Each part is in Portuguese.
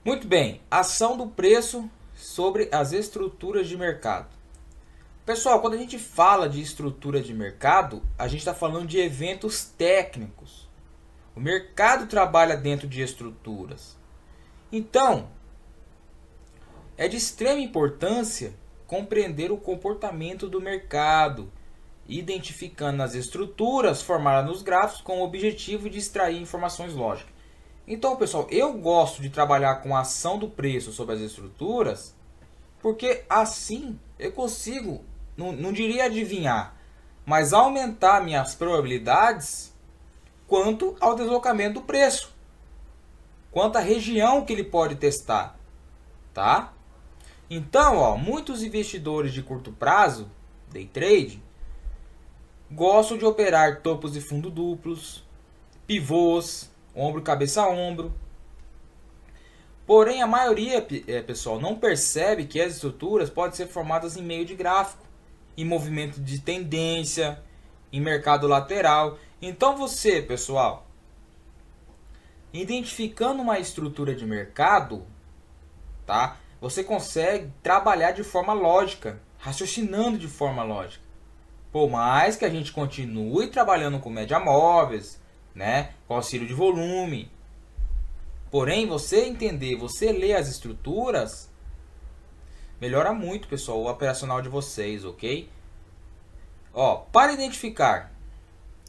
Muito bem, ação do preço sobre as estruturas de mercado. Pessoal, quando a gente fala de estrutura de mercado, a gente está falando de eventos técnicos. O mercado trabalha dentro de estruturas. Então, é de extrema importância compreender o comportamento do mercado, identificando as estruturas formadas nos gráficos com o objetivo de extrair informações lógicas. Então, pessoal, eu gosto de trabalhar com a ação do preço sobre as estruturas, porque assim eu consigo, não diria adivinhar, mas aumentar minhas probabilidades quanto ao deslocamento do preço, quanto à região que ele pode testar, tá? Então, muitos investidores de curto prazo, day trade, gostam de operar topos de fundo duplos, pivôs, ombro cabeça a ombro. Porém, a maioria, pessoal, não percebe que as estruturas podem ser formadas em meio de gráfico, em movimento de tendência, em mercado lateral. Então você, pessoal, identificando uma estrutura de mercado, tá? Você consegue trabalhar de forma lógica, raciocinando de forma lógica. Por mais que a gente continue trabalhando com média móveis, né, com auxílio de volume. Porém, você entender, você ler as estruturas, melhora muito, pessoal, o operacional de vocês, ok? Para identificar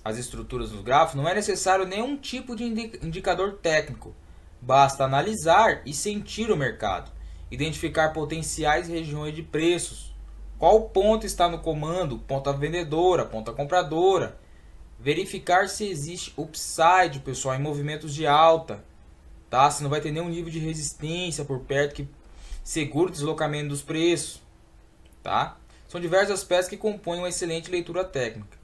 as estruturas dos gráficos, não é necessário nenhum tipo de indicador técnico. Basta analisar e sentir o mercado. Identificar potenciais regiões de preços. Qual ponto está no comando? Ponta vendedora, ponta compradora. Verificar se existe upside, pessoal, em movimentos de alta. Tá? Se não vai ter nenhum nível de resistência por perto que segura o deslocamento dos preços. Tá? São diversos aspectos que compõem uma excelente leitura técnica.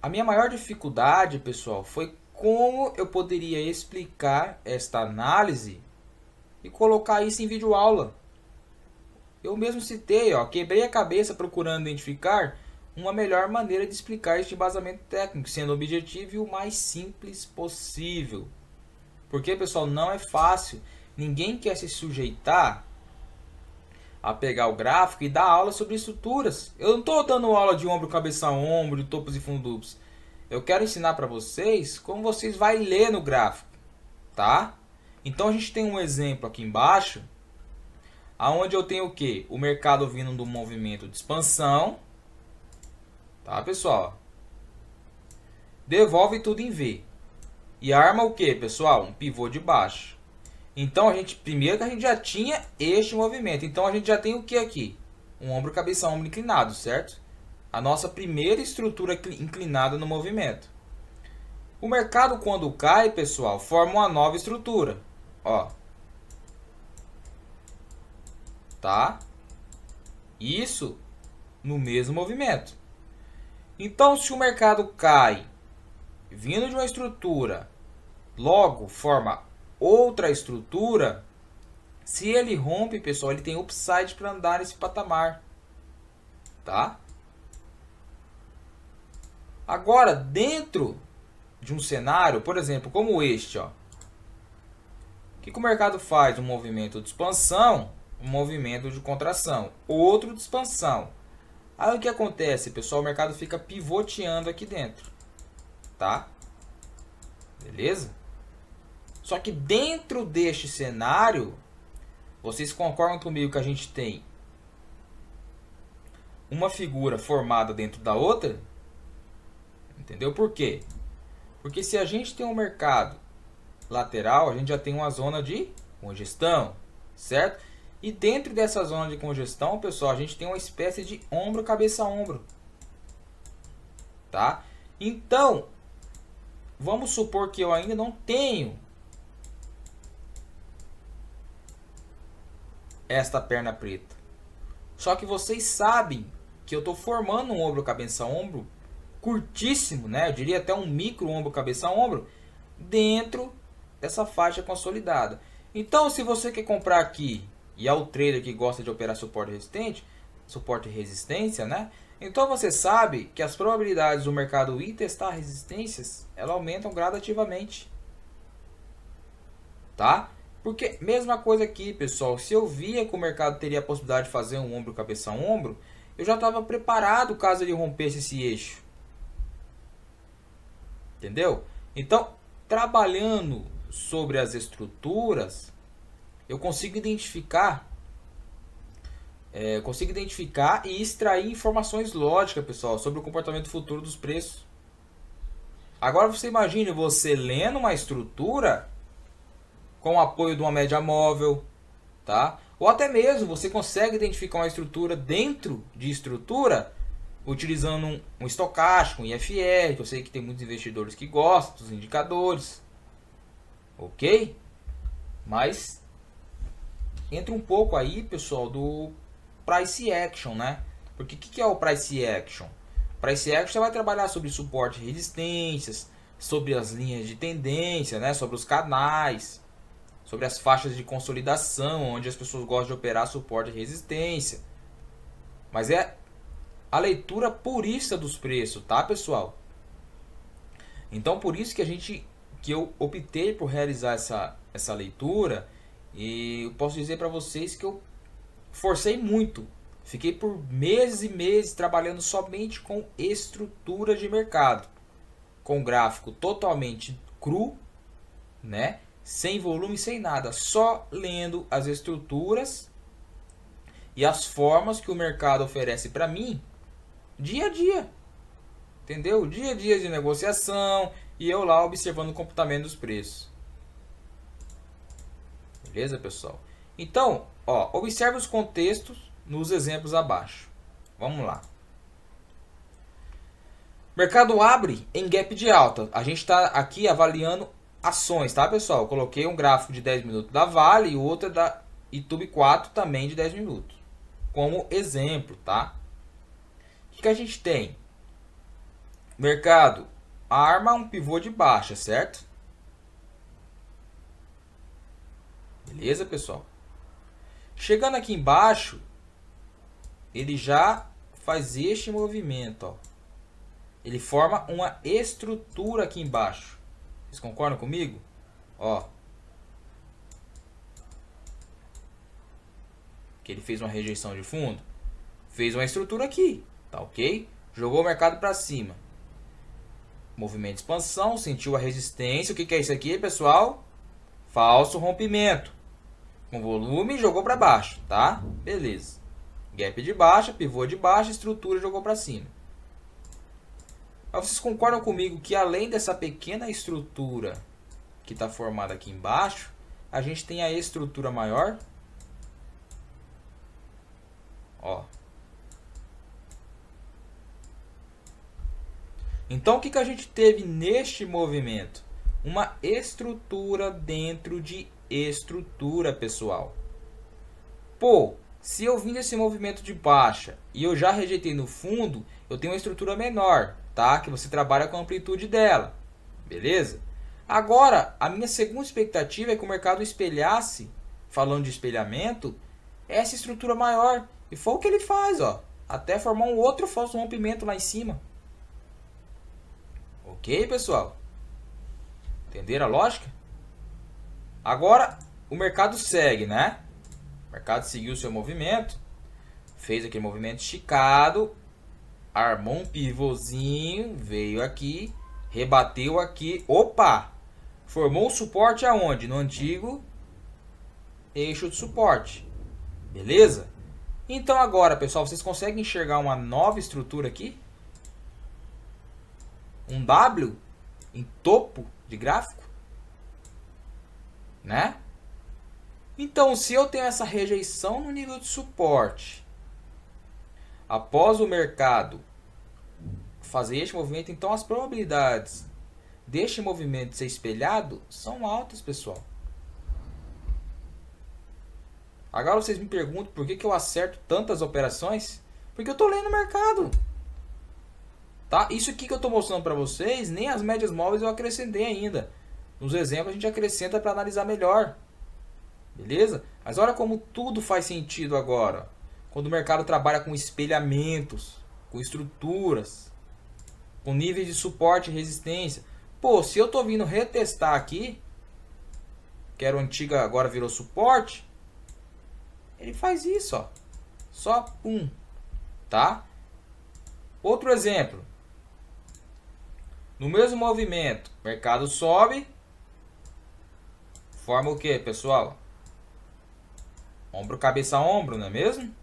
A minha maior dificuldade, pessoal, foi como eu poderia explicar esta análise e colocar isso em vídeo aula. Eu mesmo citei, quebrei a cabeça procurando identificar uma melhor maneira de explicar este embasamento técnico, sendo objetivo e o mais simples possível. Porque, pessoal, não é fácil. Ninguém quer se sujeitar a pegar o gráfico e dar aula sobre estruturas. Eu não estou dando aula de ombro, cabeça a ombro, de topos e fundo duplos. Eu quero ensinar para vocês como vocês vão ler no gráfico, tá? Então a gente tem um exemplo aqui embaixo, aonde eu tenho o que? O mercado vindo do movimento de expansão, tá, pessoal? Devolve tudo em V. E arma o que, pessoal? Um pivô de baixo. Então, primeiro que a gente já tinha este movimento. Então, a gente já tem o que aqui? Um ombro, cabeça, ombro inclinado, certo? A nossa primeira estrutura inclinada no movimento. O mercado, quando cai, pessoal, forma uma nova estrutura. Tá? Isso no mesmo movimento. Então, se o mercado cai vindo de uma estrutura, logo forma outra estrutura, se ele rompe, pessoal, ele tem upside para andar nesse patamar, tá? Agora, dentro de um cenário, por exemplo, como este, o que o mercado faz? Um movimento de expansão, um movimento de contração, outro de expansão. Aí o que acontece, pessoal? O mercado fica pivoteando aqui dentro, tá? Beleza? Só que dentro deste cenário, vocês concordam comigo que a gente tem uma figura formada dentro da outra? Entendeu por quê? Porque se a gente tem um mercado lateral, a gente já tem uma zona de congestão, certo? E dentro dessa zona de congestão, pessoal, a gente tem uma espécie de ombro, cabeça a ombro, tá? Então, vamos supor que eu ainda não tenho esta perna preta. Só que vocês sabem que eu estou formando um ombro, cabeça a ombro curtíssimo, né? Eu diria até um micro ombro, cabeça a ombro dentro dessa faixa consolidada. Então, se você quer comprar aqui e é o trader que gosta de operar suporte resistente, suporte e resistência, né? Então você sabe que as probabilidades do mercado ir testar resistências, elas aumentam gradativamente, tá? Porque, mesma coisa aqui, pessoal, se eu via que o mercado teria a possibilidade de fazer um ombro, cabeça, ombro, eu já estava preparado caso ele rompesse esse eixo. Entendeu? Então, trabalhando sobre as estruturas, eu consigo identificar e extrair informações lógicas, pessoal, sobre o comportamento futuro dos preços. Agora você imagine você lendo uma estrutura com o apoio de uma média móvel, tá? Ou até mesmo você consegue identificar uma estrutura dentro de estrutura utilizando um estocástico, um IFR, que eu sei que tem muitos investidores que gostam dos indicadores, ok? Mas entra um pouco aí, pessoal, do Price Action, né? Porque o que é o Price Action? Price Action você vai trabalhar sobre suporte e resistências, sobre as linhas de tendência, né? Sobre os canais, sobre as faixas de consolidação, onde as pessoas gostam de operar suporte e resistência. Mas é a leitura purista dos preços, tá, pessoal? Então, por isso que eu optei por realizar essa leitura, e eu posso dizer para vocês que eu forcei muito. Fiquei por meses e meses trabalhando somente com estrutura de mercado, com gráfico totalmente cru, né? Sem volume, sem nada, só lendo as estruturas e as formas que o mercado oferece para mim dia a dia, entendeu? Dia a dia de negociação e eu lá observando o comportamento dos preços. Beleza, pessoal? Então, ó, observe os contextos nos exemplos abaixo. Vamos lá. Mercado abre em gap de alta. A gente está aqui avaliando ações, tá, pessoal? Eu coloquei um gráfico de 10 minutos da Vale e outra da YouTube 4 também de 10 minutos. Como exemplo, tá? O que a gente tem? Mercado arma um pivô de baixa, certo? Beleza, pessoal? Chegando aqui embaixo, ele já faz este movimento, ó. Ele forma uma estrutura aqui embaixo. Vocês concordam comigo? Ó. Que ele fez uma rejeição de fundo. Fez uma estrutura aqui. Tá ok? Jogou o mercado para cima. Movimento de expansão. Sentiu a resistência. O que é isso aqui, pessoal? Falso rompimento. Com volume, jogou para baixo. Tá? Beleza. Gap de baixa, pivô de baixa, estrutura jogou para cima. Mas vocês concordam comigo que além dessa pequena estrutura que está formada aqui embaixo, a gente tem a estrutura maior? Ó. Então o que a gente teve neste movimento? Uma estrutura dentro de estrutura, pessoal. Pô, se eu vim desse movimento de baixa e eu já rejeitei no fundo, eu tenho uma estrutura menor, tá? Que você trabalha com a amplitude dela, beleza? Agora, a minha segunda expectativa é que o mercado espelhasse, falando de espelhamento, essa estrutura maior. E foi o que ele faz, ó. Até formar um outro falso rompimento lá em cima. Ok, pessoal? Entenderam a lógica? Agora, o mercado segue, né? O mercado seguiu o seu movimento. Fez aquele movimento esticado. Armou um pivôzinho. Veio aqui. Rebateu aqui. Opa! Formou o suporte aonde? No antigo eixo de suporte. Beleza? Então agora, pessoal, vocês conseguem enxergar uma nova estrutura aqui? Um W em topo de gráfico? Né? Então, se eu tenho essa rejeição no nível de suporte, após o mercado fazer este movimento, então as probabilidades deste movimento ser espelhado são altas, pessoal. Agora vocês me perguntam por que eu acerto tantas operações? Porque eu estou lendo o mercado. Tá? Isso aqui que eu estou mostrando para vocês, nem as médias móveis eu acrescentei ainda. Nos exemplos a gente acrescenta para analisar melhor. Beleza? Mas olha como tudo faz sentido agora. Quando o mercado trabalha com espelhamentos, com estruturas, com níveis de suporte e resistência. Pô, se eu estou vindo retestar aqui, que era o antigo, agora virou suporte, ele faz isso, ó. Só pum, tá? Outro exemplo. No mesmo movimento, o mercado sobe, forma o que, pessoal? Ombro, cabeça, ombro, não é mesmo?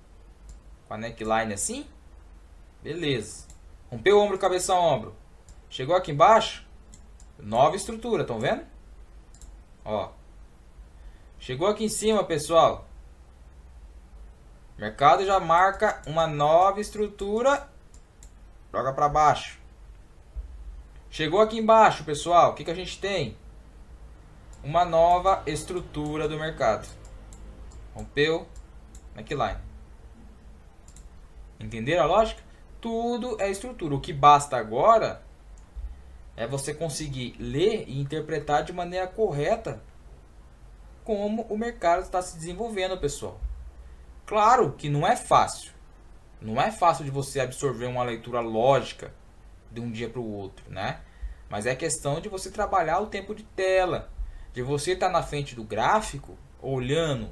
Com a neckline assim. Beleza. Rompeu o ombro, cabeça, ombro. Chegou aqui embaixo, nova estrutura, estão vendo? Ó. Chegou aqui em cima, pessoal. O mercado já marca uma nova estrutura. Joga para baixo. Chegou aqui embaixo, pessoal. O que a gente tem? Uma nova estrutura do mercado. Rompeu. Neckline. Entenderam a lógica? Tudo é estrutura. O que basta agora é você conseguir ler e interpretar de maneira correta como o mercado está se desenvolvendo, pessoal. Claro que não é fácil. Não é fácil de você absorver uma leitura lógica de um dia para o outro, né? Mas é questão de você trabalhar o tempo de tela, de você estar na frente do gráfico, olhando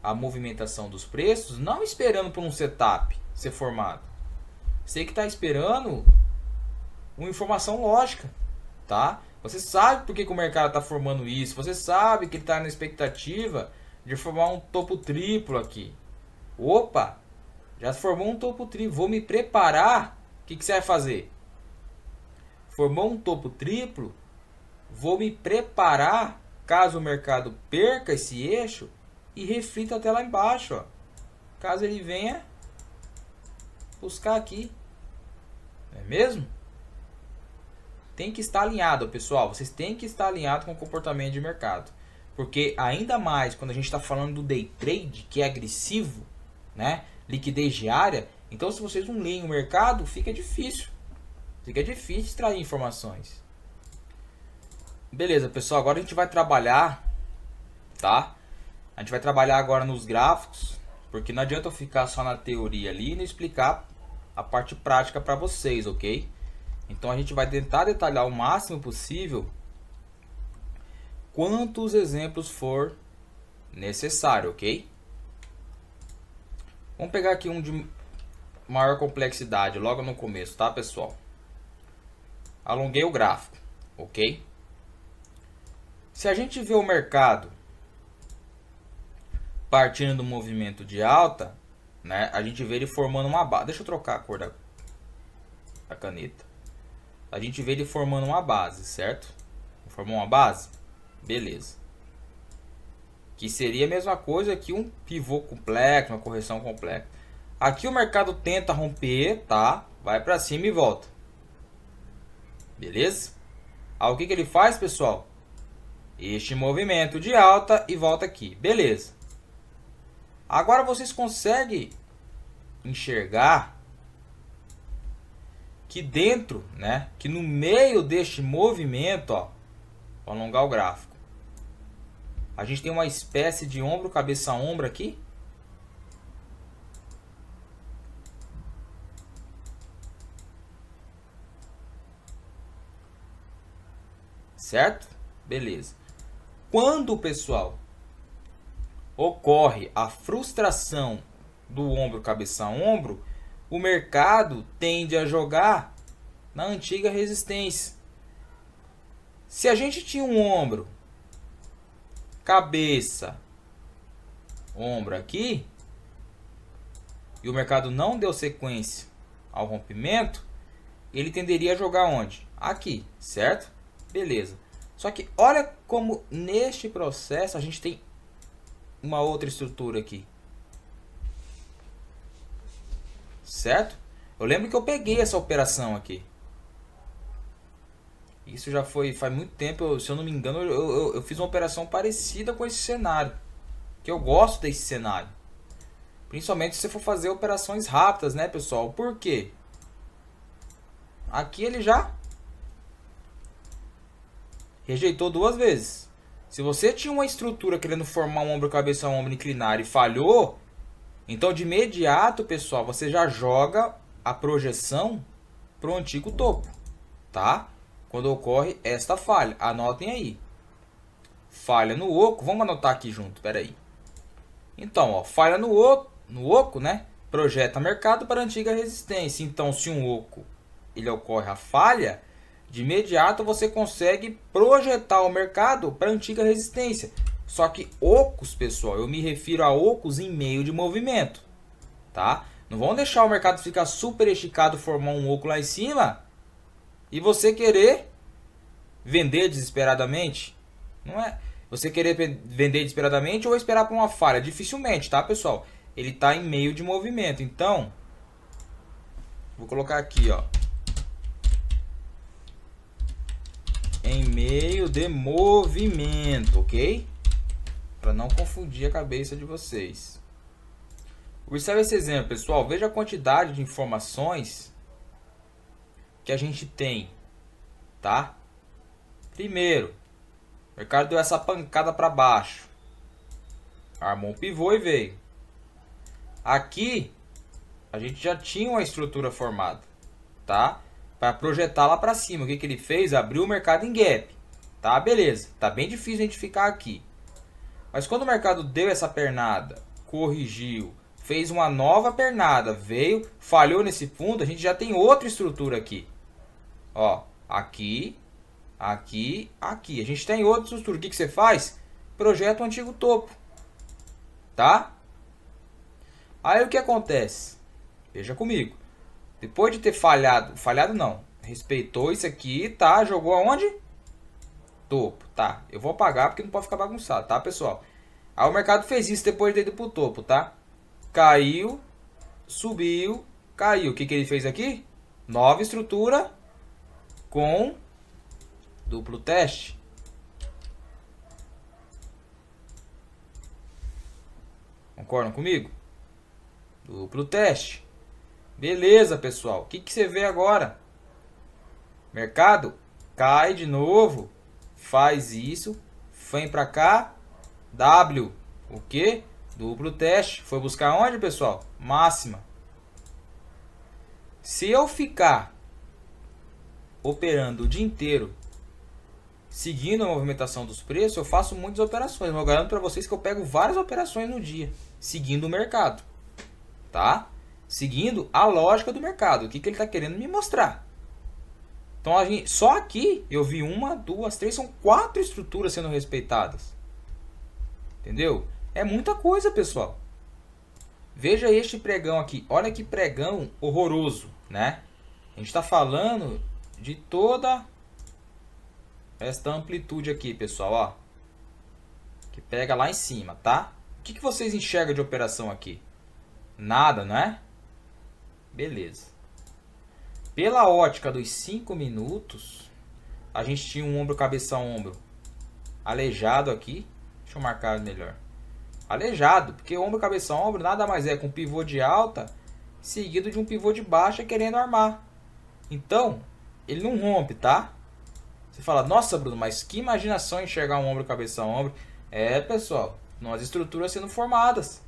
a movimentação dos preços, não esperando por um setup ser formado. Você que está esperando uma informação lógica, tá? Você sabe por que o mercado está formando isso, você sabe que ele está na expectativa de formar um topo triplo aqui. Opa, já formou um topo triplo, vou me preparar. O que você vai fazer? Formou um topo triplo, vou me preparar caso o mercado perca esse eixo e reflita até lá embaixo, ó. Caso ele venha buscar aqui, não é mesmo? Tem que estar alinhado, pessoal. Vocês têm que estar alinhado com o comportamento de mercado, porque ainda mais quando a gente está falando do day trade, que é agressivo, né? Liquidez diária. Então, se vocês não leem o mercado, fica difícil. Fica difícil extrair informações. Beleza, pessoal. Agora a gente vai trabalhar, tá? A gente vai trabalhar agora nos gráficos, porque não adianta eu ficar só na teoria ali e não explicar a parte prática para vocês, ok? Então a gente vai tentar detalhar o máximo possível quantos exemplos for necessário, ok? Vamos pegar aqui um de maior complexidade logo no começo, tá, pessoal? Alonguei o gráfico, ok? Se a gente vê o mercado partindo do movimento de alta, né? A gente vê ele formando uma base. Deixa eu trocar a cor da caneta. A gente vê ele formando uma base, certo? Formou uma base? Beleza. Que seria a mesma coisa que um pivô complexo, uma correção complexa. Aqui o mercado tenta romper, tá? Vai para cima e volta. Beleza? Aí o que ele faz, pessoal? Este movimento de alta e volta aqui. Beleza. Agora vocês conseguem enxergar que dentro, né? Que no meio deste movimento, ó, vou alongar o gráfico. A gente tem uma espécie de ombro, cabeça, ombro aqui. Certo? Beleza. Quando, pessoal, ocorre a frustração do ombro, cabeça, ombro, o mercado tende a jogar na antiga resistência. Se a gente tinha um ombro, cabeça, ombro aqui, e o mercado não deu sequência ao rompimento, ele tenderia a jogar onde? Aqui, certo? Beleza. Só que olha como neste processo a gente tem uma outra estrutura aqui. Certo? Eu lembro que eu peguei essa operação aqui. Isso já foi faz muito tempo. Se eu não me engano, eu fiz uma operação parecida com esse cenário. Que eu gosto desse cenário. Principalmente se você for fazer operações rápidas, né, pessoal? Por quê? Aqui ele já rejeitou duas vezes. Se você tinha uma estrutura querendo formar um ombro, cabeça, ombro, inclinar e falhou, então de imediato, pessoal, você já joga a projeção para o antigo topo, tá? Quando ocorre esta falha, anotem aí. falha no oco. Vamos anotar aqui junto, peraí. Então, ó, falha no oco, né? Projeta mercado para antiga resistência. Então, se um oco ele ocorre a falha, de imediato você consegue projetar o mercado para antiga resistência. Só que ocos, pessoal, eu me refiro a ocos em meio de movimento, tá? Não vão deixar o mercado ficar super esticado, formar um oco lá em cima e você querer vender desesperadamente. Não é você querer vender desesperadamente ou esperar por uma falha. Dificilmente, tá, pessoal? Ele está em meio de movimento. Então, vou colocar aqui, ó. Em meio de movimento, ok? Para não confundir a cabeça de vocês. Observe esse exemplo, pessoal. Veja a quantidade de informações que a gente tem, tá? Primeiro, o mercado deu essa pancada para baixo. Armou um pivô e veio. Aqui, a gente já tinha uma estrutura formada, tá? Para projetar lá para cima. O que ele fez? Abriu o mercado em gap. Tá, beleza. Tá bem difícil identificar aqui. Mas quando o mercado deu essa pernada, corrigiu, fez uma nova pernada, veio, falhou nesse fundo, a gente já tem outra estrutura aqui. Ó, aqui, aqui, aqui. A gente tem outra estrutura. O que você faz? Projeta o antigo topo. Tá? Aí o que acontece? Veja comigo. Depois de ter falhado não, respeitou isso aqui, tá? Jogou aonde? Topo, tá? Eu vou apagar porque não pode ficar bagunçado, tá, pessoal? Aí o mercado fez isso depois de ir pro topo, tá? Caiu, subiu, caiu. O que ele fez aqui? Nova estrutura com duplo teste. Concordam comigo? Duplo teste. Beleza, pessoal. O que você vê agora? Mercado cai de novo. Faz isso. Vem para cá. W. O que? Duplo teste. Foi buscar onde, pessoal? Máxima. Se eu ficar operando o dia inteiro seguindo a movimentação dos preços, eu faço muitas operações. Eu garanto para vocês que eu pego várias operações no dia, seguindo o mercado. Tá? Seguindo a lógica do mercado. O que ele está querendo me mostrar. Então, só aqui eu vi 1, 2, 3, são 4 estruturas sendo respeitadas. Entendeu? É muita coisa, pessoal. Veja este pregão aqui. Olha que pregão horroroso, né? A gente está falando de toda esta amplitude aqui, pessoal, ó. Que pega lá em cima, tá? O que vocês enxergam de operação aqui? Nada, não é? Beleza. Pela ótica dos 5 minutos, a gente tinha um ombro, cabeça, ombro aleijado aqui. Deixa eu marcar melhor. Aleijado, porque ombro, cabeça, ombro nada mais é com um pivô de alta seguido de um pivô de baixa querendo armar. Então, ele não rompe, tá? Você fala, nossa, Bruno, mas que imaginação enxergar um ombro, cabeça, ombro. É, pessoal, nós estruturas sendo formadas,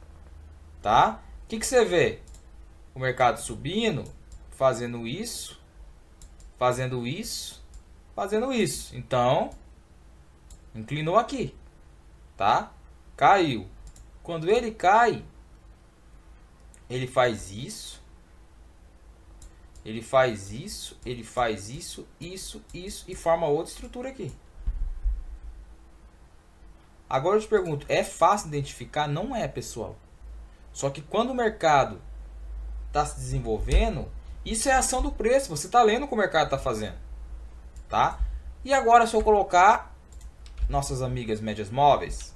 tá? O que você vê? O mercado subindo, fazendo isso, fazendo isso, fazendo isso. Então, inclinou aqui, tá? Caiu. Quando ele cai, ele faz isso, ele faz isso, ele faz isso, isso e forma outra estrutura aqui. Agora eu te pergunto, é fácil identificar? Não é, pessoal. Só que quando o mercado está se desenvolvendo, isso é a ação do preço. Você está lendo o que o mercado está fazendo, tá? E agora se eu colocar nossas amigas médias móveis,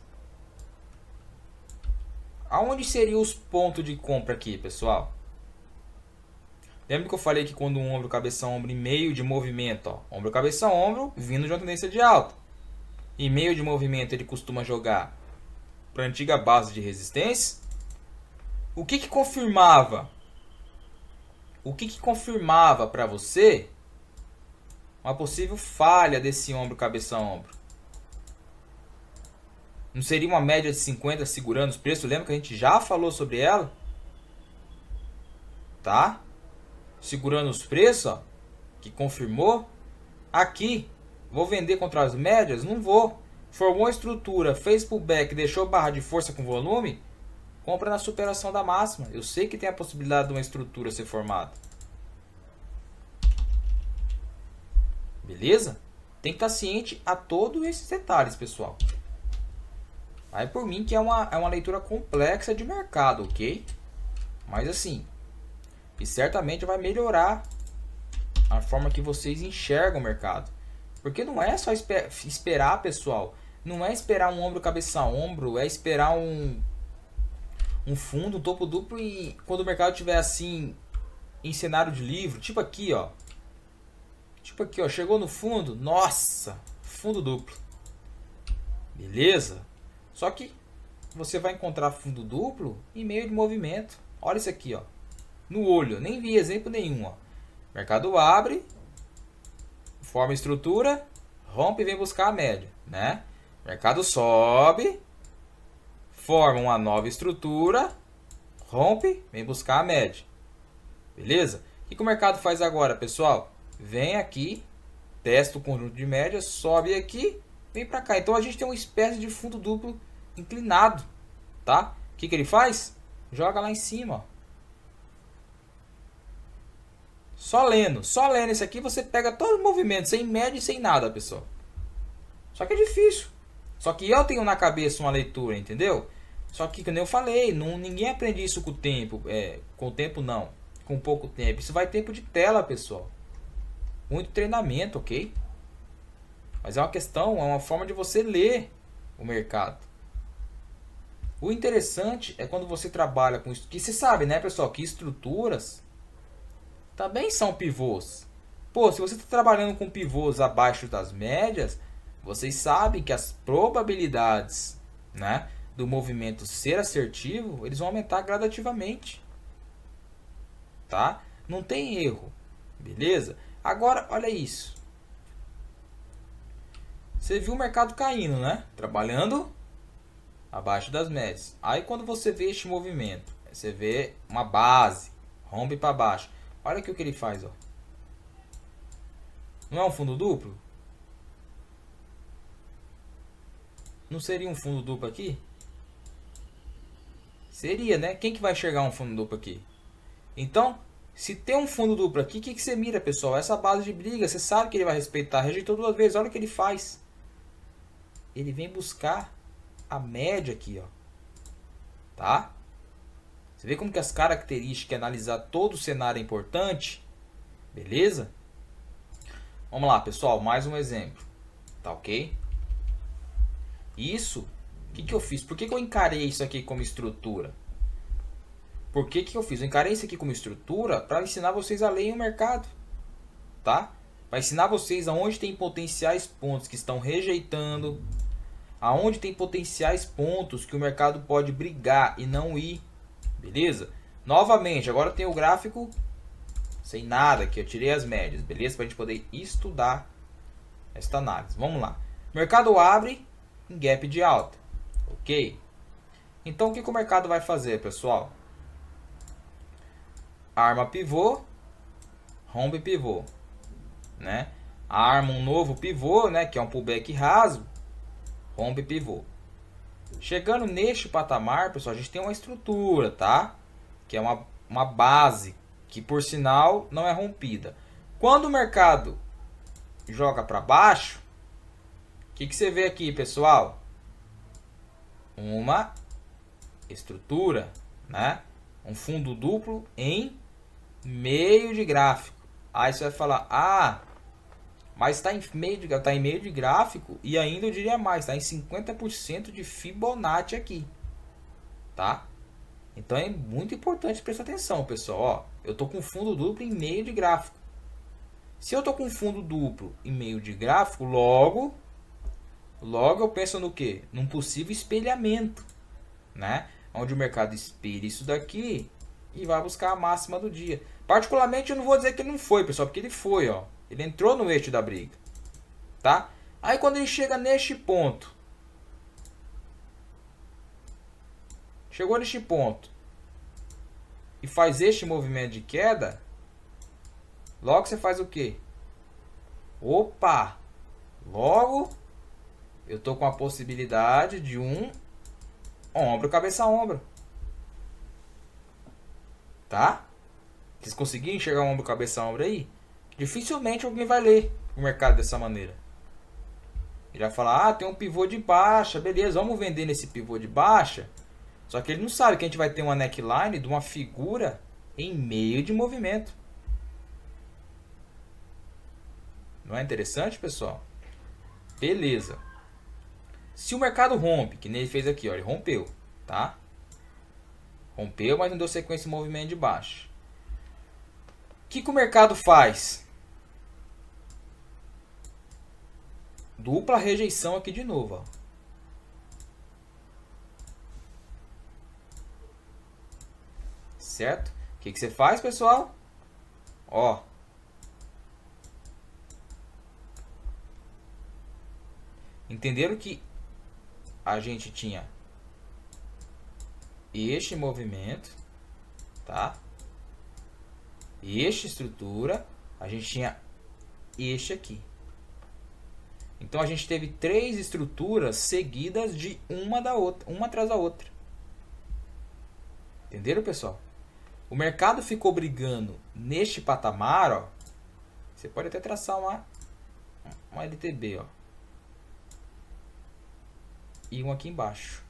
aonde seriam os pontos de compra aqui, pessoal? Lembra que eu falei que quando um ombro, cabeça, ombro em meio de movimento, ó, ombro, cabeça, ombro, vindo de uma tendência de alta. Em meio de movimento ele costuma jogar para a antiga base de resistência. O que confirmava? O que confirmava para você uma possível falha desse ombro, cabeça, ombro? Não seria uma média de 50 segurando os preços? Lembra que a gente já falou sobre ela? Tá? Segurando os preços, ó, que confirmou. Aqui, vou vender contra as médias? Não vou. formou a estrutura, fez pullback, deixou barra de força com volume, compra na superação da máxima. Eu sei que tem a possibilidade de uma estrutura ser formada. Beleza? Tem que estar ciente a todos esses detalhes, pessoal. Aí por mim que é uma leitura complexa de mercado, ok? Mas assim, e certamente vai melhorar a forma que vocês enxergam o mercado. Porque não é só esperar, pessoal. Não é esperar um ombro, cabeça a ombro. É esperar um fundo, um topo duplo. E quando o mercado estiver assim, em cenário de livro. Tipo aqui, ó. Tipo aqui, ó. Chegou no fundo. Nossa! Fundo duplo. Beleza? Só que você vai encontrar fundo duplo em meio de movimento. Olha isso aqui, ó. No olho. Nem vi exemplo nenhum, ó. Mercado abre, forma estrutura, rompe e vem buscar a média, né? Mercado sobe, forma uma nova estrutura, rompe, vem buscar a média. Beleza? O que o mercado faz agora, pessoal? Vem aqui, testa o conjunto de médias, sobe aqui, vem para cá. Então a gente tem uma espécie de fundo duplo inclinado, tá? O que ele faz? Joga lá em cima, ó. Só lendo esse aqui você pega todo o movimento, sem média e sem nada, pessoal. Só que é difícil. Só que eu tenho na cabeça uma leitura, entendeu? Só que, como eu falei, ninguém aprende isso com o tempo. Com o tempo não, com pouco tempo. Isso vai tempo de tela, pessoal. Muito treinamento, ok? Mas é uma questão, é uma forma de você ler o mercado. O interessante é quando você trabalha com isso. Que você sabe, né, pessoal, que estruturas também são pivôs. Pô, se você está trabalhando com pivôs abaixo das médias, vocês sabem que as probabilidades, né, do movimento ser assertivo, eles vão aumentar gradativamente. Tá? Não tem erro. Beleza? Agora, olha isso. Você viu o mercado caindo, né? Trabalhando abaixo das médias. Aí quando você vê este movimento, você vê uma base, rompe para baixo. Olha aqui o que ele faz, ó. Não é um fundo duplo? Não seria um fundo duplo aqui? Seria, né? Quem que vai enxergar um fundo duplo aqui? Então, se tem um fundo duplo aqui, o que você mira, pessoal? Essa base de briga, você sabe que ele vai respeitar. Rejeitou duas vezes, olha o que ele faz. Ele vem buscar a média aqui, ó. Tá? Você vê como que as características, analisar todo o cenário é importante? Beleza? Vamos lá, pessoal, mais um exemplo. Tá ok? Isso, o que eu fiz? Por que eu encarei isso aqui como estrutura? Por que eu fiz? Eu encarei isso aqui como estrutura para ensinar vocês a ler o mercado. Tá? Para ensinar vocês aonde tem potenciais pontos que estão rejeitando. Aonde tem potenciais pontos que o mercado pode brigar e não ir. Beleza? Novamente, agora tem o gráfico sem nada aqui. Eu tirei as médias, beleza? Para a gente poder estudar esta análise. Vamos lá. Mercado abre em gap de alta. Ok? Então, o que o mercado vai fazer, pessoal? Arma pivô, rompe pivô. Né? Arma um novo pivô, né? Que é um pullback raso, rompe pivô. Chegando neste patamar, pessoal, a gente tem uma estrutura, tá? Que é uma base, que por sinal não é rompida. Quando o mercado joga para baixo, o que você vê aqui, pessoal? Uma estrutura, né? Um fundo duplo em meio de gráfico. Aí você vai falar, ah, mas está em meio de gráfico e ainda eu diria mais, está em 50% de Fibonacci aqui, tá? Então é muito importante prestar atenção, pessoal. Ó, eu tô com fundo duplo em meio de gráfico. Se eu tô com fundo duplo em meio de gráfico, logo eu penso no quê? Num possível espelhamento, né? Onde o mercado espelha isso daqui e vai buscar a máxima do dia. Particularmente eu não vou dizer que ele não foi, pessoal, porque ele foi, ó. Ele entrou no eixo da briga, tá? Aí quando ele chega neste ponto, chegou neste ponto e faz este movimento de queda, logo você faz o quê? Opa! Logo eu tô com a possibilidade de um ombro, cabeça a ombro. Tá? Vocês conseguiram enxergar um ombro, cabeça a ombro aí? Dificilmente alguém vai ler o mercado dessa maneira. Ele vai falar, ah, tem um pivô de baixa, beleza, vamos vender nesse pivô de baixa. Só que ele não sabe que a gente vai ter uma neckline de uma figura em meio de movimento. Não é interessante, pessoal? Beleza. Se o mercado rompe, que nem ele fez aqui, ó, ele rompeu, tá? Rompeu, mas não deu sequência de movimento de baixa. O que o mercado faz? Dupla rejeição aqui de novo, ó. Certo? O que você faz, pessoal? Ó. Entenderam que a gente tinha este movimento, tá? Esta estrutura, a gente tinha este aqui. Então a gente teve 3 estruturas seguidas de uma da outra, uma atrás da outra. Entenderam, pessoal? O mercado ficou brigando neste patamar, ó. Você pode até traçar uma LTB, ó. E um aqui embaixo.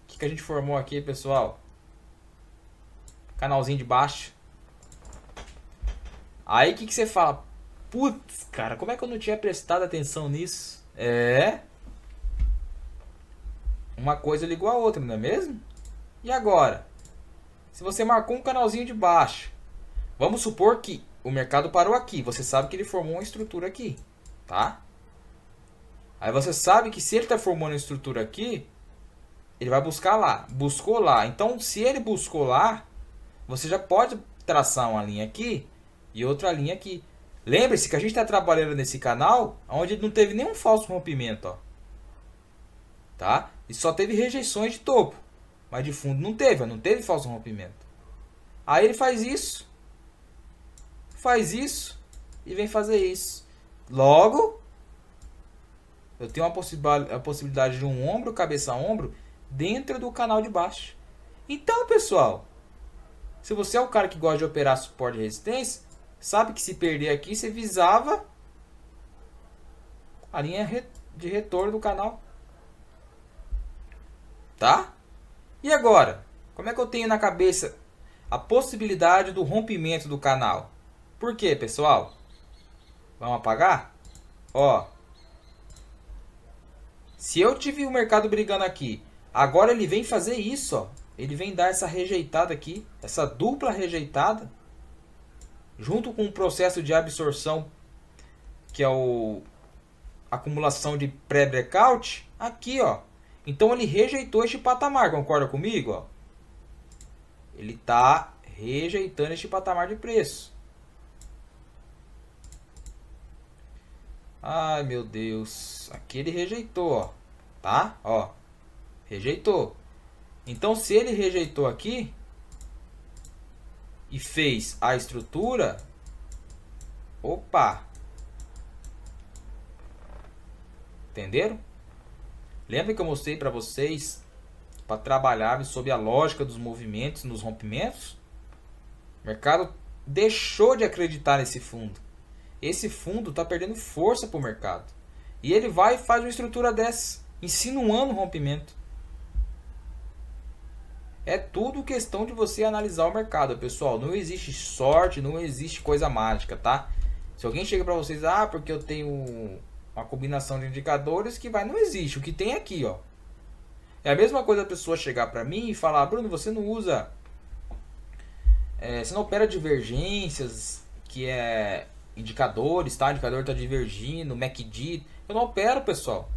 O que a gente formou aqui, pessoal? Canalzinho de baixo. Aí o que você fala? Putz, cara, como é que eu não tinha prestado atenção nisso? É. Uma coisa ligou a outra, não é mesmo? E agora? Se você marcou um canalzinho de baixo, vamos supor que o mercado parou aqui. Você sabe que ele formou uma estrutura aqui, tá? Aí você sabe que se ele está formando uma estrutura aqui, ele vai buscar lá. Buscou lá. Então, se ele buscou lá, você já pode traçar uma linha aqui e outra linha aqui. Lembre-se que a gente está trabalhando nesse canal onde não teve nenhum falso rompimento, ó. Tá? E só teve rejeições de topo. Mas de fundo não teve falso rompimento. Aí ele faz isso e vem fazer isso. Logo, eu tenho a possibilidade de um ombro, cabeça a ombro, dentro do canal de baixo. Então, pessoal, se você é o cara que gosta de operar suporte e resistência, sabe que se perder aqui, você visava a linha de retorno do canal. Tá? E agora? Como é que eu tenho na cabeça a possibilidade do rompimento do canal? Por quê, pessoal? Vamos apagar? Ó. Se eu tive o mercado brigando aqui, agora ele vem fazer isso, ó. Ele vem dar essa rejeitada aqui, essa dupla rejeitada, junto com o processo de absorção, que é a acumulação de pré-breakout, aqui, ó. Então ele rejeitou este patamar, concorda comigo? Ó? Ele está rejeitando este patamar de preço. Ai, meu Deus. Aqui ele rejeitou, ó. Tá? Ó. Rejeitou. Então, se ele rejeitou aqui e fez a estrutura, opa. Entenderam? Lembra que eu mostrei para vocês para trabalhar sob a lógica dos movimentos nos rompimentos? O mercado deixou de acreditar nesse fundo. Esse fundo está perdendo força para o mercado. E ele vai e faz uma estrutura dessa, insinuando o rompimento. É tudo questão de você analisar o mercado, pessoal. Não existe sorte, não existe coisa mágica, tá? Se alguém chega para vocês, ah, porque eu tenho uma combinação de indicadores que vai, não existe. O que tem aqui, ó. É a mesma coisa a pessoa chegar para mim e falar, Bruno, você não usa, você não opera divergências, que é indicadores, tá? O indicador está divergindo, MACD. Eu não opero, pessoal.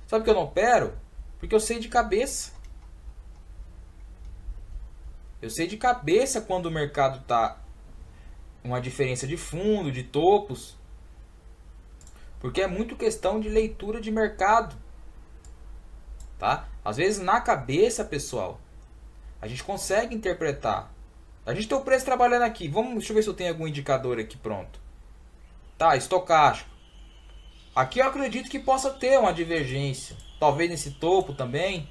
Sabe por que eu não opero? Porque eu sei de cabeça. Eu sei de cabeça quando o mercado está uma diferença de fundo, de topos. Porque é muito questão de leitura de mercado. Tá? Às vezes na cabeça, pessoal, a gente consegue interpretar. A gente tem o preço trabalhando aqui. Deixa eu ver se eu tenho algum indicador aqui pronto. Tá, estocástico. Aqui eu acredito que possa ter uma divergência. Talvez nesse topo também.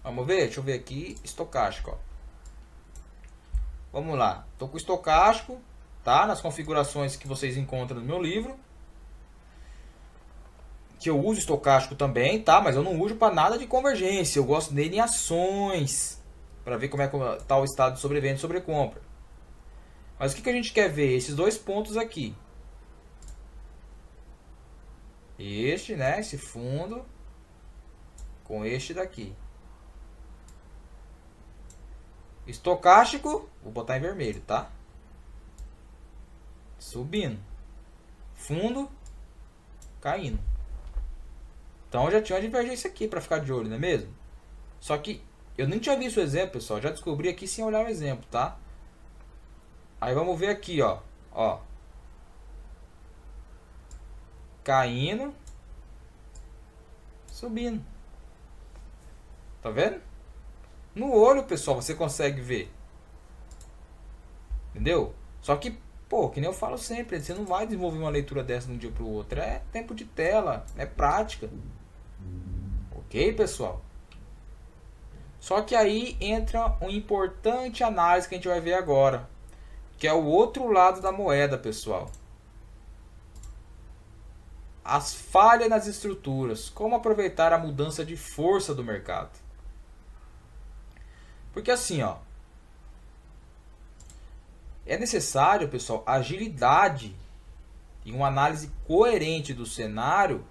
Vamos ver? Deixa eu ver aqui. Estocástico, ó. Vamos lá. Estou com o estocástico, tá? Nas configurações que vocês encontram no meu livro. Que eu uso estocástico também, tá? Mas eu não uso para nada de convergência. Eu gosto dele em ações. Para ver como é que está o estado de sobrevenda e sobrecompra. Mas o que a gente quer ver? Esses dois pontos aqui. Este, né? Esse fundo. Com este daqui. Estocástico. Vou botar em vermelho, tá? Subindo. Fundo. Caindo. Então já tinha uma divergência aqui para ficar de olho, não é mesmo? Só que eu nem tinha visto o exemplo, pessoal. Já descobri aqui sem olhar o exemplo, tá? Aí vamos ver aqui, ó. Ó. Caindo. Subindo. Tá vendo? No olho, pessoal, você consegue ver. Entendeu? Só que, pô, que nem eu falo sempre, você não vai desenvolver uma leitura dessa de um dia pro outro. É tempo de tela, é prática. Ok, pessoal? Só que aí entra uma importante análise que a gente vai ver agora. Que é o outro lado da moeda, pessoal. As falhas nas estruturas. Como aproveitar a mudança de força do mercado. Porque assim, ó. É necessário, pessoal, agilidade e uma análise coerente do cenário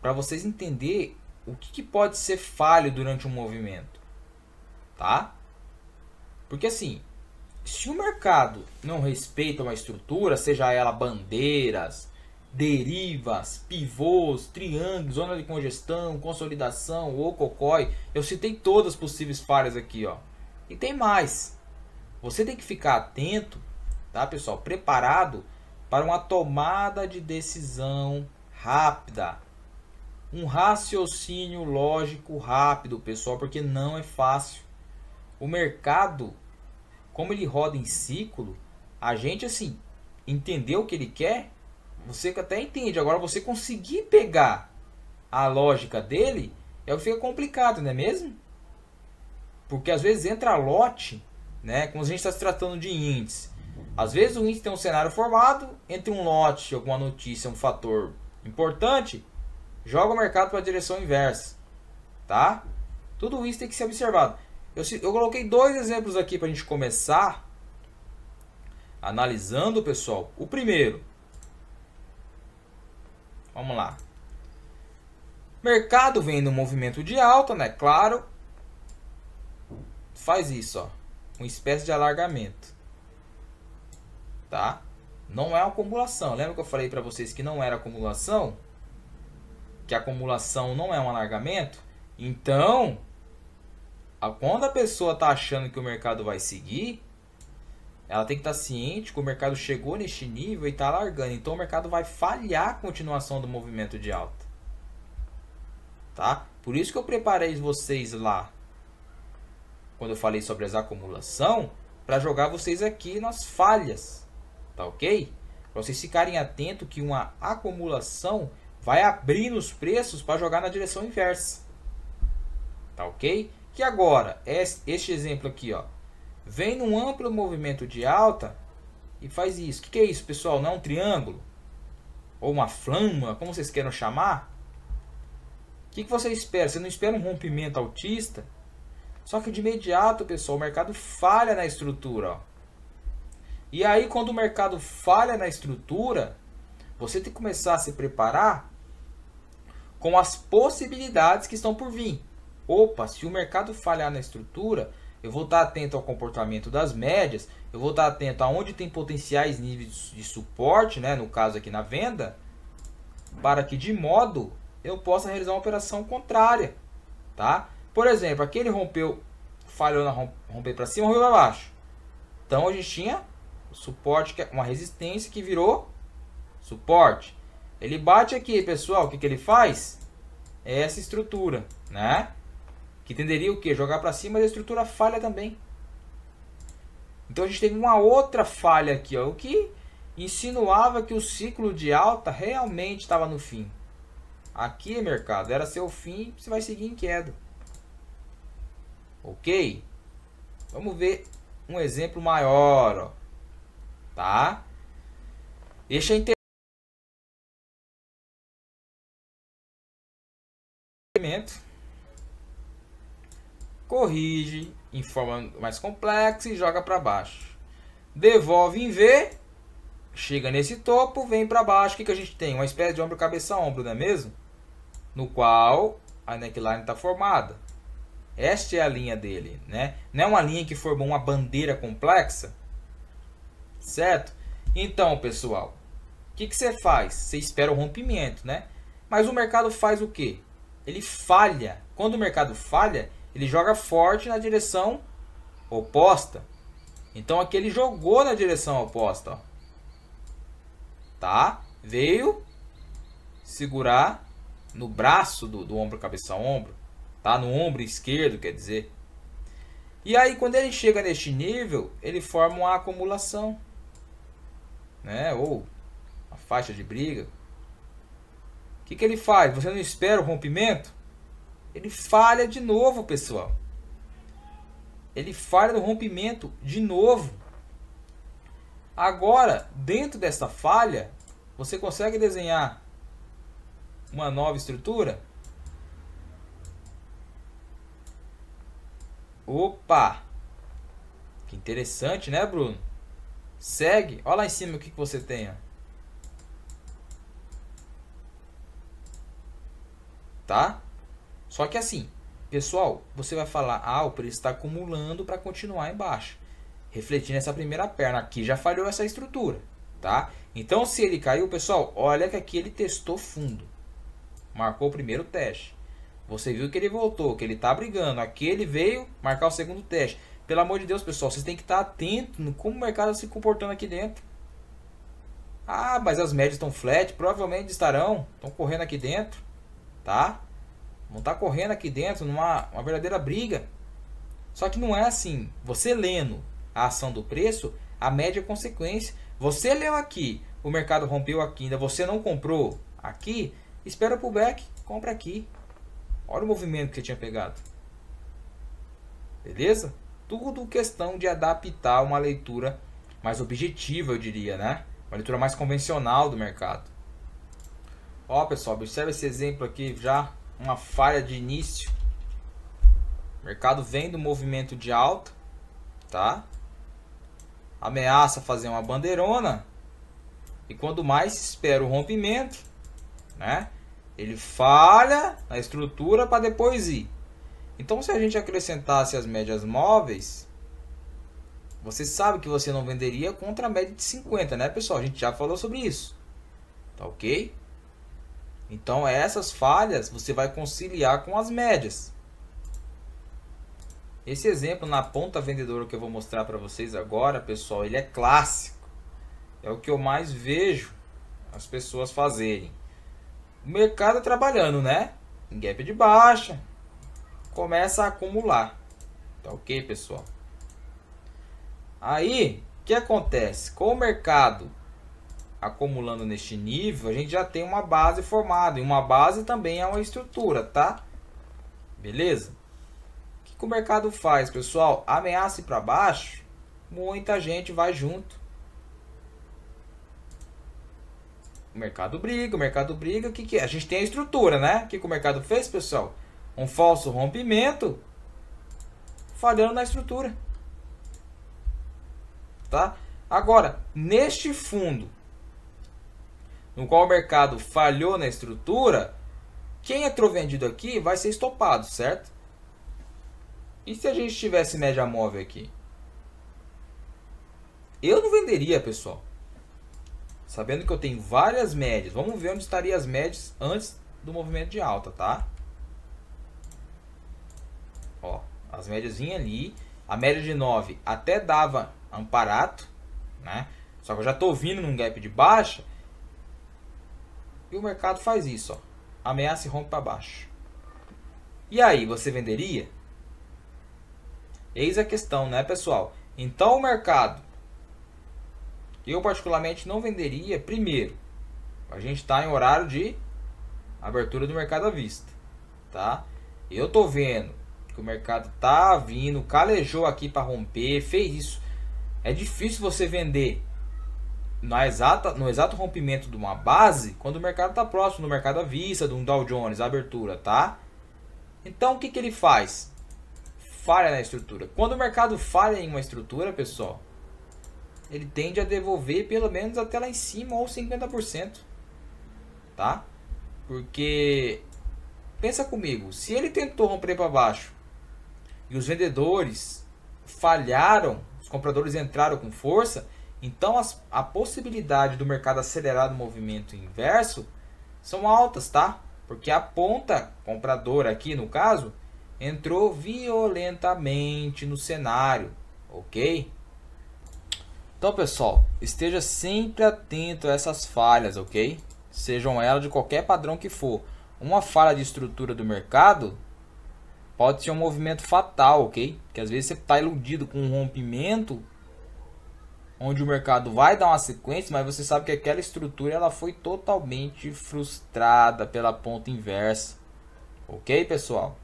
para vocês entenderem o que pode ser falho durante um movimento. Tá? Porque assim, se o mercado não respeita uma estrutura, seja ela bandeiras, derivas, pivôs, triângulos, zona de congestão, consolidação ou cocói, eu citei todas as possíveis falhas aqui, ó. E tem mais. Você tem que ficar atento, tá, pessoal? Preparado para uma tomada de decisão rápida. Um raciocínio lógico rápido, pessoal, porque não é fácil. O mercado, como ele roda em ciclo, a gente assim, entender o que ele quer, você até entende. Agora você conseguir pegar a lógica dele, é o que fica complicado, não é mesmo? Porque às vezes entra lote, né? Como a gente está se tratando de índice. Às vezes o índice tem um cenário formado, entre um lote, alguma notícia, um fator importante, joga o mercado para a direção inversa. Tá? Tudo isso tem que ser observado. Eu coloquei dois exemplos aqui para a gente começar analisando, pessoal. O primeiro. Vamos lá. Mercado vem no movimento de alta, né? Claro. Faz isso, ó. Uma espécie de alargamento. Tá? Não é uma acumulação. Lembra que eu falei para vocês que não era acumulação? Que a acumulação não é um alargamento? Então, quando a pessoa está achando que o mercado vai seguir, ela tem que estar ciente que o mercado chegou neste nível e está alargando. Então o mercado vai falhar a continuação do movimento de alta. Tá? Por isso que eu preparei vocês lá, quando eu falei sobre as acumulação, para jogar vocês aqui nas falhas. Tá ok? Para vocês ficarem atentos que uma acumulação vai abrir nos preços para jogar na direção inversa. Tá ok? Que agora, este exemplo aqui, ó, vem num amplo movimento de alta e faz isso. O que é isso, pessoal? Não é um triângulo? Ou uma flama, como vocês queiram chamar? O que você espera? Você não espera um rompimento altista? Só que de imediato, pessoal, o mercado falha na estrutura. Ó. E aí, quando o mercado falha na estrutura, você tem que começar a se preparar com as possibilidades que estão por vir. Opa, se o mercado falhar na estrutura, eu vou estar atento ao comportamento das médias, eu vou estar atento aonde tem potenciais níveis de suporte, né, no caso aqui na venda, para que de modo eu possa realizar uma operação contrária. Tá? Por exemplo, aqui ele rompeu, falhou na romper para cima, rompeu para baixo. Então a gente tinha suporte, uma resistência que virou suporte. Ele bate aqui, pessoal, o que ele faz? É essa estrutura, né? Que tenderia o quê? Jogar para cima, mas a estrutura falha também. Então a gente teve uma outra falha aqui, ó, o que insinuava que o ciclo de alta realmente estava no fim. Aqui, mercado, era seu fim, você vai seguir em queda. Ok? Vamos ver um exemplo maior, ó. Tá? Este é entendimento. Corrige em forma mais complexa e joga para baixo. Devolve em V, chega nesse topo, vem para baixo. O que a gente tem? Uma espécie de ombro, cabeça, ombro, não é mesmo? No qual a neckline está formada. Esta é a linha dele, né? Não é uma linha que formou uma bandeira complexa, certo? Então, pessoal, o que você faz? Você espera o rompimento, né? Mas o mercado faz o quê? Ele falha. Quando o mercado falha, ele joga forte na direção oposta. Então aqui ele jogou na direção oposta, ó. Tá? Veio segurar no braço do ombro, cabeça, ombro. Tá? No ombro esquerdo, quer dizer. E aí quando ele chega neste nível, ele forma uma acumulação, né? Ou a faixa de briga. O que ele faz? Você não espera o rompimento? Ele falha de novo, pessoal. Ele falha no rompimento de novo. Agora, dentro dessa falha, você consegue desenhar uma nova estrutura? Opa! Que interessante, né, Bruno? Segue. Olha lá em cima o que você tem, ó. Tá? Só que assim, pessoal, você vai falar, o preço está acumulando para continuar embaixo. Refletindo essa primeira perna, aqui já falhou essa estrutura, tá? Então, se ele caiu, pessoal, olha que aqui ele testou fundo. Marcou o primeiro teste. Você viu que ele voltou, que ele está brigando. Aqui ele veio marcar o segundo teste. Pelo amor de Deus, pessoal, vocês têm que estar atentos no como o mercado está se comportando aqui dentro. Mas as médias estão flat, provavelmente estão correndo aqui dentro, tá? Vão estar correndo aqui dentro numa verdadeira briga. Só que não é assim. Você lendo a ação do preço, a média é consequência. Você leu aqui, o mercado rompeu aqui, ainda você não comprou aqui, espera o pullback, compra aqui. Olha o movimento que você tinha pegado. Beleza? Tudo questão de adaptar uma leitura mais objetiva, eu diria, né? Uma leitura mais convencional do mercado. Ó, pessoal, observe esse exemplo aqui já. Uma falha de início. O mercado vem do movimento de alta, tá? Ameaça fazer uma bandeirona. E quando mais se espera o rompimento, né? Ele falha na estrutura para depois ir. Então, se a gente acrescentasse as médias móveis, você sabe que você não venderia contra a média de 50, né, pessoal? A gente já falou sobre isso. Tá ok? Então, essas falhas você vai conciliar com as médias. Esse exemplo na ponta vendedora que eu vou mostrar para vocês agora, pessoal, ele é clássico. É o que eu mais vejo as pessoas fazerem. O mercado trabalhando, né? Em gap de baixa, começa a acumular. Tá ok, pessoal? Aí, o que acontece? Com o mercado acumulando neste nível, a gente já tem uma base formada. E uma base também é uma estrutura, tá? Beleza? O que o mercado faz, pessoal? Ameaça ir para baixo, muita gente vai junto. O mercado briga, o que é? A gente tem a estrutura, né? O que o mercado fez, pessoal? Um falso rompimento, falhando na estrutura. Tá? Agora, neste fundo, no qual o mercado falhou na estrutura, quem entrou vendido aqui vai ser estopado, certo? E se a gente tivesse média móvel aqui? Eu não venderia, pessoal. Sabendo que eu tenho várias médias. Vamos ver onde estaria as médias antes do movimento de alta, tá? Ó, as médias vinham ali. A média de 9 até dava amparado, né? Só que eu já estou vindo num gap de baixa. E o mercado faz isso, ó. Ameaça e rompe para baixo. E aí, você venderia? Eis a questão, né, pessoal? Então o mercado Eu particularmente não venderia. Primeiro, a gente está em horário de abertura do mercado à vista, tá? Eu tô vendo que o mercado tá vindo, calejou aqui para romper, fez isso. É difícil você vender no exato rompimento de uma base quando o mercado está próximo do mercado à vista, de um Dow Jones, a abertura, tá? Então o que ele faz? Falha na estrutura. Quando o mercado falha em uma estrutura, pessoal, ele tende a devolver pelo menos até lá em cima ou 50%, tá? Porque pensa comigo, se ele tentou romper para baixo e os vendedores falharam, os compradores entraram com força, então a possibilidade do mercado acelerar no movimento inverso são altas, tá? Porque a ponta compradora aqui no caso entrou violentamente no cenário, ok? Então pessoal, esteja sempre atento a essas falhas, ok? Sejam elas de qualquer padrão que for. Uma falha de estrutura do mercado pode ser um movimento fatal, ok? Que às vezes você está iludido com um rompimento onde o mercado vai dar uma sequência, mas você sabe que aquela estrutura ela foi totalmente frustrada pela ponta inversa, ok, pessoal?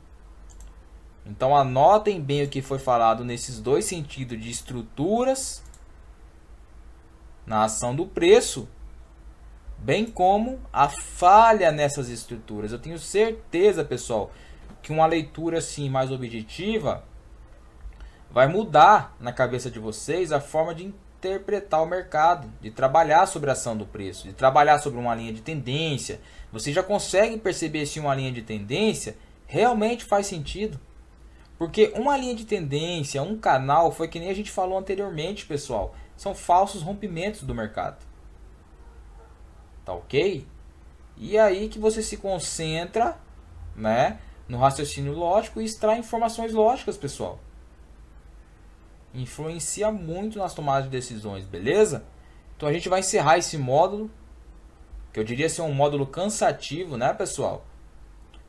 Então anotem bem o que foi falado nesses dois sentidos de estruturas na ação do preço, bem como a falha nessas estruturas. Eu tenho certeza, pessoal, que uma leitura assim mais objetiva vai mudar na cabeça de vocês a forma de interpretar o mercado, de trabalhar sobre a ação do preço, de trabalhar sobre uma linha de tendência. Você já consegue perceber se uma linha de tendência realmente faz sentido. Porque uma linha de tendência, um canal, foi que nem a gente falou anteriormente, pessoal, são falsos rompimentos do mercado. Tá ok? E aí que você se concentra, né, no raciocínio lógico e extrai informações lógicas, pessoal. Influencia muito nas tomadas de decisões, beleza? Então a gente vai encerrar esse módulo, que eu diria ser um módulo cansativo, né, pessoal?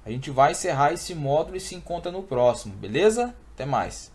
A gente vai encerrar esse módulo e se encontra no próximo, beleza? Até mais.